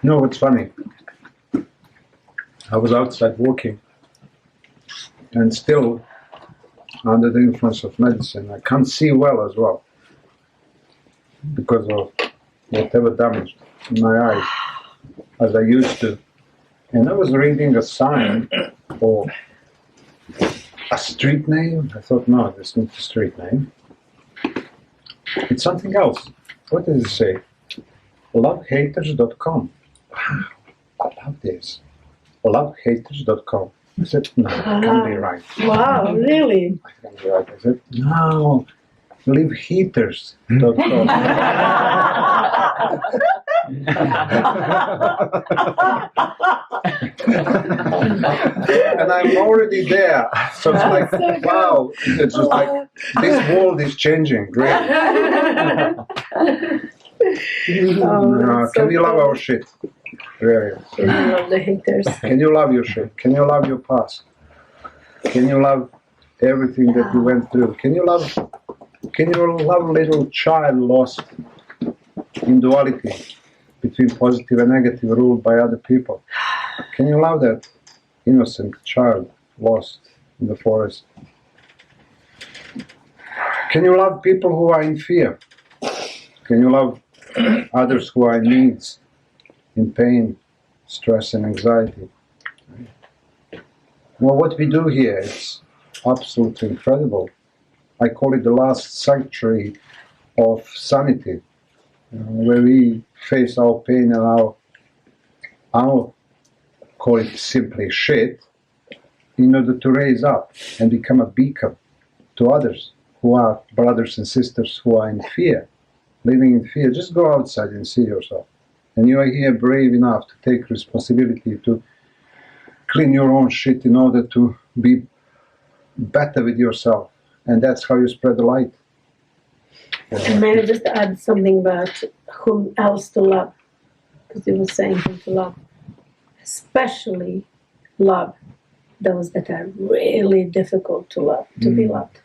No, it's funny. I was outside walking, and still under the influence of medicine, I can't see well as well because of whatever damage in my eyes as I used to. And I was reading a sign or a street name. I thought, no, it's not a street name. It's something else. What does it say? Lovehaters.com. Wow, I love this. Lovehaters.com. I said, no, it can't be right. Wow, really? I can't be right. I said, no, liveheaters.com. And I'm already there. So it's like, wow, it's just like, this world is changing, really. Can we love our shit? Really. Can you love the haters? Can you love your shit? Can you love your past? Can you love everything that you went through? Can you love a little child lost in duality between positive and negative ruled by other people? Can you love that innocent child lost in the forest? Can you love people who are in fear? Can you love others who are in needs, in pain, stress and anxiety? Well, what we do here is absolutely incredible. I call it the last sanctuary of sanity, where we face our pain and our call it simply shit, in order to raise up and become a beacon to others who are brothers and sisters who are in fear, living in fear. Just go outside and see yourself. And you are here brave enough to take responsibility to clean your own shit in order to be better with yourself. And that's how you spread the light. And may I just add something about whom else to love? Because you were saying whom to love. Especially love those that are really difficult to love, to be loved.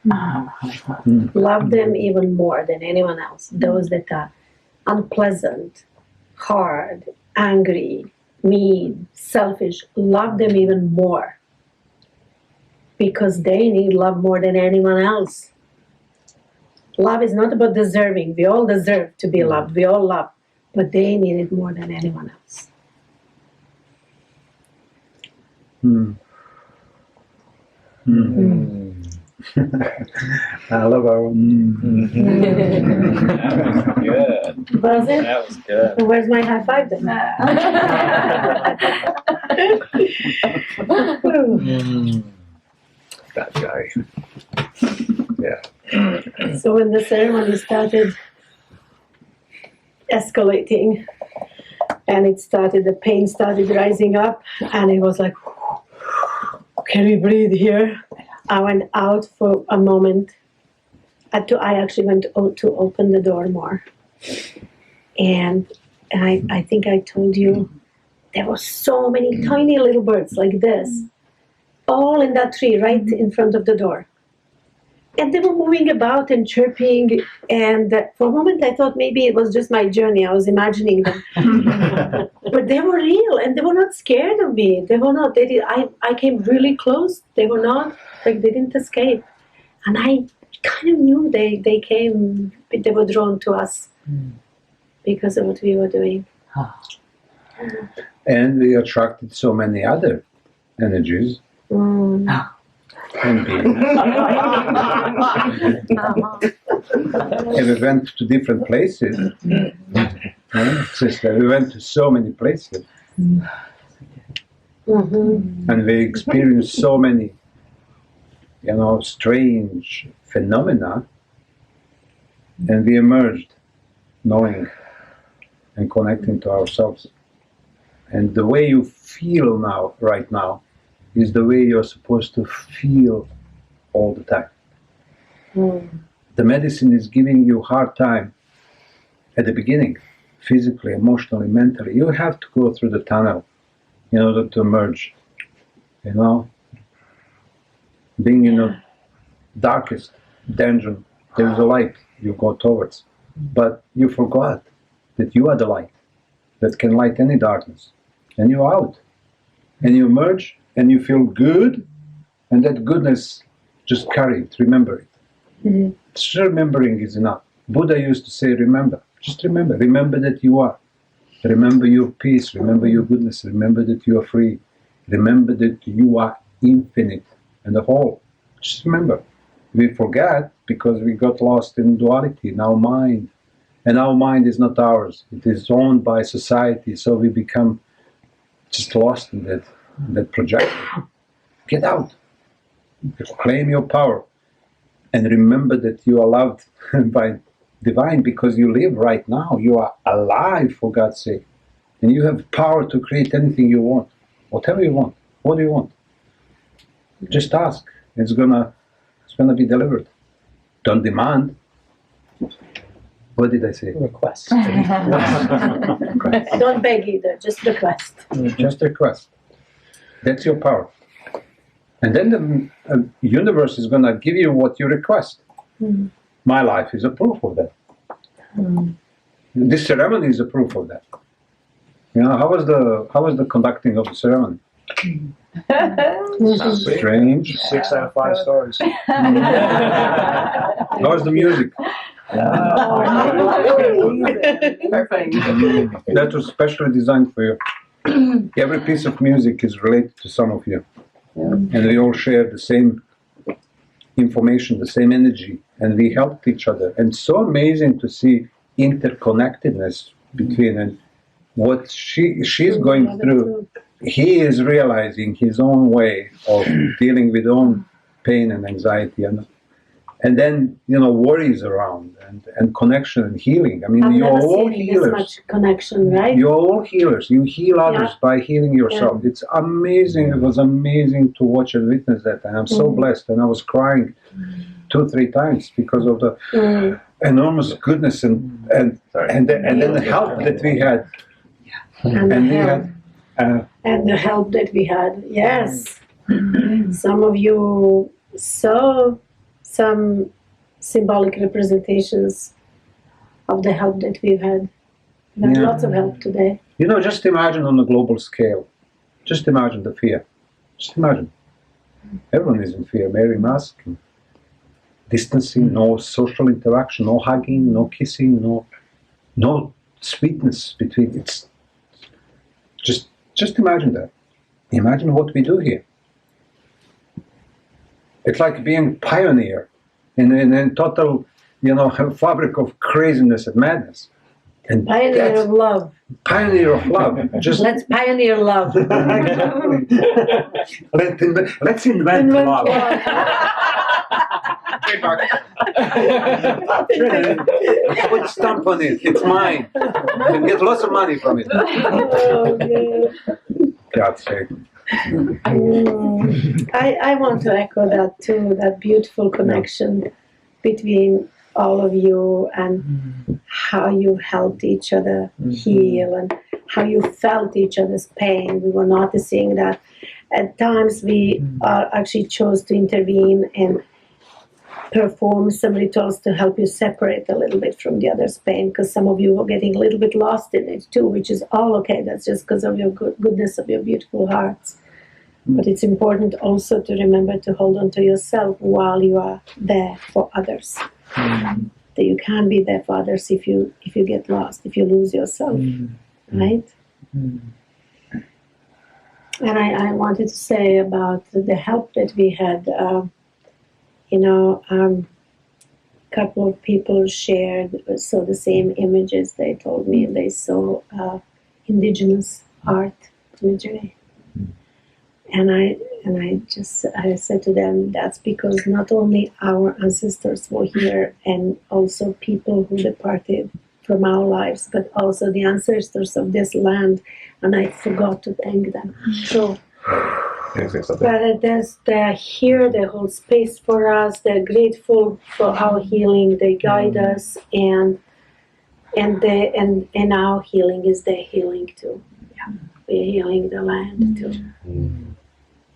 Love them even more than anyone else. Those that are unpleasant, hard, angry, mean, selfish, love them even more. Because they need love more than anyone else. Love is not about deserving. We all deserve to be loved. We all love. But they need it more than anyone else. I love our Good. Was it? That was good. Where's my high five then? that guy. Yeah. So when the ceremony started escalating and the pain started rising up, and it was like, can we breathe here? I went out for a moment. I actually went to open the door more. And I think I told you, there were so many tiny little birds like this, all in that tree right in front of the door. And they were moving about and chirping, and for a moment I thought maybe it was just my journey. I was imagining them. But they were real, and they were not scared of me. They were not. They did. I came really close. They were not, like, they didn't escape. And I kind of knew they came, they were drawn to us because of what we were doing. And we attracted so many other energies. And beings. And we went to different places. Sister, we went to so many places. And we experienced so many, strange phenomena. And we emerged knowing and connecting to ourselves. And the way you feel now, right now, is the way you're supposed to feel all the time. The medicine is giving you a hard time at the beginning, physically, emotionally, mentally. You have to go through the tunnel in order to emerge, being in the darkest dungeon, there is a light you go towards. But you forgot that you are the light that can light any darkness. And you're out. And you emerge and you feel good, and that goodness, just carry it, remember it. Mm-hmm. Just remembering is enough. Buddha used to say, remember. Just remember. Remember that you are. Remember your peace. Remember your goodness. Remember that you are free. Remember that you are infinite and the whole. Just remember. We forget because we got lost in duality, in our mind. And our mind is not ours. It is owned by society, so we become just lost in that projection. Get out. Claim your power. And remember that you are loved by divine because you live right now. You are alive, for God's sake. And you have power to create anything you want. Whatever you want. What do you want? Just ask. It's gonna be delivered. Don't demand. What did I say? Request. Don't beg either, just request. Just request. That's your power. And then the universe is going to give you what you request. Mm. My life is a proof of that. Mm. This ceremony is a proof of that. You know, how was the conducting of the ceremony? Strange. 6 out of 5 stars. How was the music? Perfect. That was specially designed for you. Every piece of music is related to some of you. And we all share the same information, the same energy, and we helped each other. And so amazing to see interconnectedness between and what she's going through. He is realizing his own way of dealing with own pain and anxiety, and then worries around and connection and healing. I mean, I've you're never all seen healers. this much connection, right? You're all healers. You heal others by healing yourself. Yeah. It's amazing. It was amazing to watch and witness that. And I'm so blessed. And I was crying 2-3 times because of the enormous goodness and then the help that we had. And the help that we had. Yes. Some of you saw some symbolic representations of the help that we've had. We had lots of help today. Just imagine on a global scale. Just imagine the fear. Just imagine. Everyone is in fear. Wearing masks, distancing, no social interaction, no hugging, no kissing, no sweetness between. It's just imagine that. Imagine what we do here. It's like being pioneer in total, fabric of craziness and madness. And Pioneer of love. Pioneer of love. Just Let's pioneer love. exactly. Let's invent love. Put stamp on it. It's mine. You can get lots of money from it. Oh, man. God's sake. I want to echo that too, that beautiful connection between all of you and how you helped each other heal and how you felt each other's pain. We were noticing that at times we actually chose to intervene and perform some rituals to help you separate a little bit from the other's pain, because some of you were getting a little bit lost in it too, which is all okay. That's just because of your goodness of your beautiful hearts. But it's important also to remember to hold on to yourself while you are there for others. That you can't be there for others if you get lost, if you lose yourself, right? And I wanted to say about the help that we had. Couple of people saw the same images. They told me they saw indigenous art imagery. And I said to them, that's because not only our ancestors were here and also people who departed from our lives, but also the ancestors of this land, and I forgot to thank them. So, but they're here, they hold space for us, they're grateful for our healing, they guide us, and our healing is their healing too. Yeah. We're healing the land too.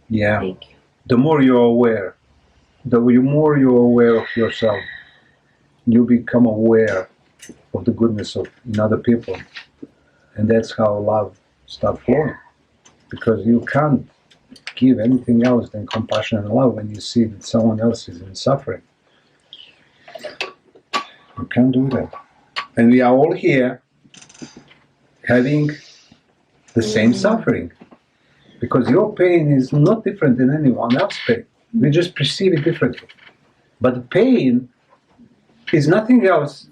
Yeah. Thank you. The more you're aware the more you're aware of yourself, you become aware of the goodness of in other people, and that's how love starts flowing. Because you can't give anything else than compassion and love when you see that someone else is in suffering. You can't do that. And we are all here having the same suffering. Because your pain is not different than anyone else's pain. We just perceive it differently. But the pain is nothing else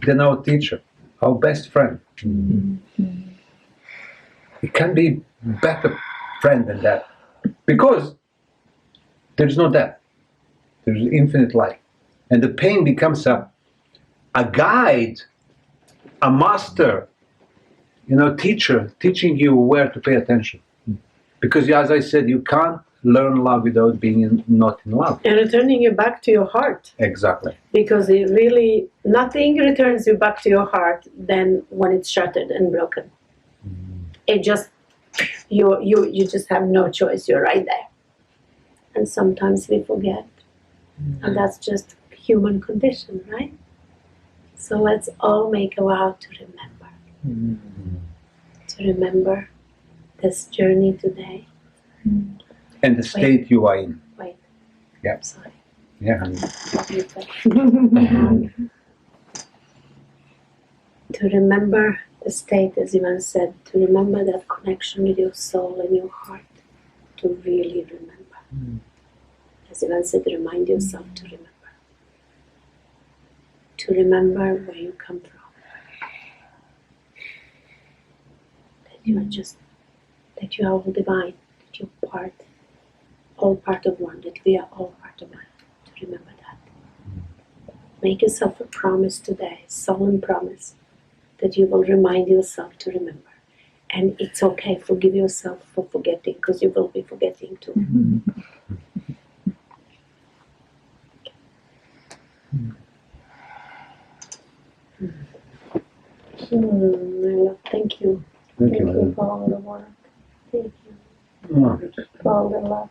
than our teacher, our best friend. It can't be better friend than that. Because there's no death. There's infinite life. And the pain becomes a guide, a master, teacher, teaching you where to pay attention. Because as I said, you can't learn love without being not in love. And returning you back to your heart. Exactly. Because it really, nothing returns you back to your heart than when it's shattered and broken. It just, you just have no choice, you're right there. And sometimes we forget. And that's just human condition, right? So let's all make a vow to remember. To remember this journey today. And the state you are in. Wait. Yeah. I'm sorry. Yeah. To remember the state, as Ivan said, to remember that connection with your soul and your heart. To really remember. As Ivan said, remind yourself to remember. To remember where you come from. That you are that you are all divine, that you're all part of one, that we are all part of one. To remember that. Make yourself a promise today, solemn promise, that you will remind yourself to remember. And it's okay, forgive yourself for forgetting, because you will be forgetting too. Thank you. Thank Thank you. you for all the work. Thank you Oh. for all the love.